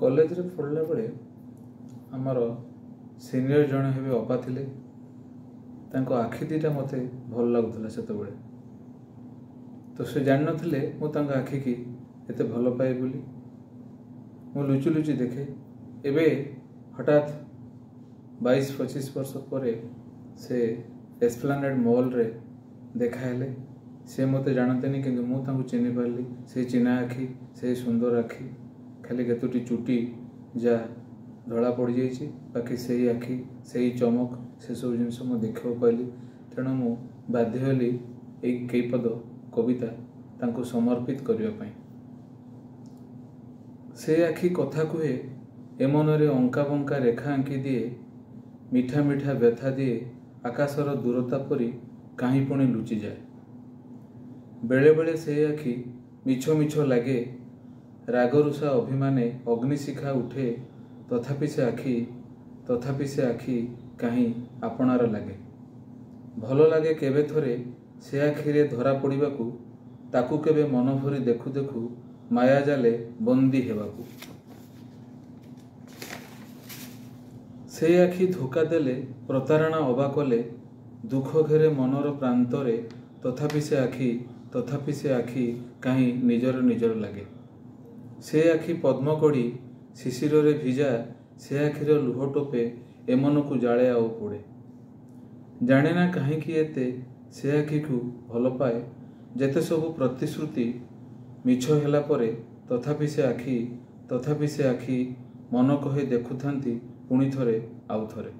College रे पढ़ला बेले आमर सीनियर जड़े हे अपा थिले तांको आखि दीटा मते भल लगुला से तो से जान नथिले मु तांको आखि की एते भल पाए बोली मु लुचि लुचि देखे एबे हठात 22-25 वर्ष पर से एस्प्लानेड मॉल रे देखाले से मते जानते नहीं किंतु मु तांको चिन्हि पारली से चिन्हा आखि से सुंदर आखि खाली केतुटी चुटी जा धड़ा पड़ जाइए बाकी से ही आखि से ही चमक से सब जिनस देखा पाइली तेणु मु बाध्य हली कई पद कविता तांको समर्पित करने से आखि कथा कहे ए मनरे अंका बंका रेखा आंकी दिए मीठा मीठा व्यथा दिए आकाशर दूरता परी कहीं पुणी लुचि जाए बेले बेले से आखि मिछ मिछ लगे रागरुषा अभिमाने अग्निशिखा उठे तथापि से आखि कहीं आपणार लगे भल लगे केबे थरे से आखिरे धरा पड़ाकू ताकू केबे मन भरी देखु देखु माया जाले बंदी हेबाकू से आखि धोखा देले प्रतारणा अबा कले दुख घेरे मनर प्रांतरे तथापि से आखि कहीं निजर निजर लगे से आखि पद्मकड़ी शिशिर रे भिजा से आखिर लुह टोपे एमन को जाले आओ पड़े जाने ना कहीं एते से आखि को भल पाए जेते सब प्रतिश्रुति मिछ होला परे तथापि से आखि मन कहे देखुथांती पुणी थरे आउ थरे।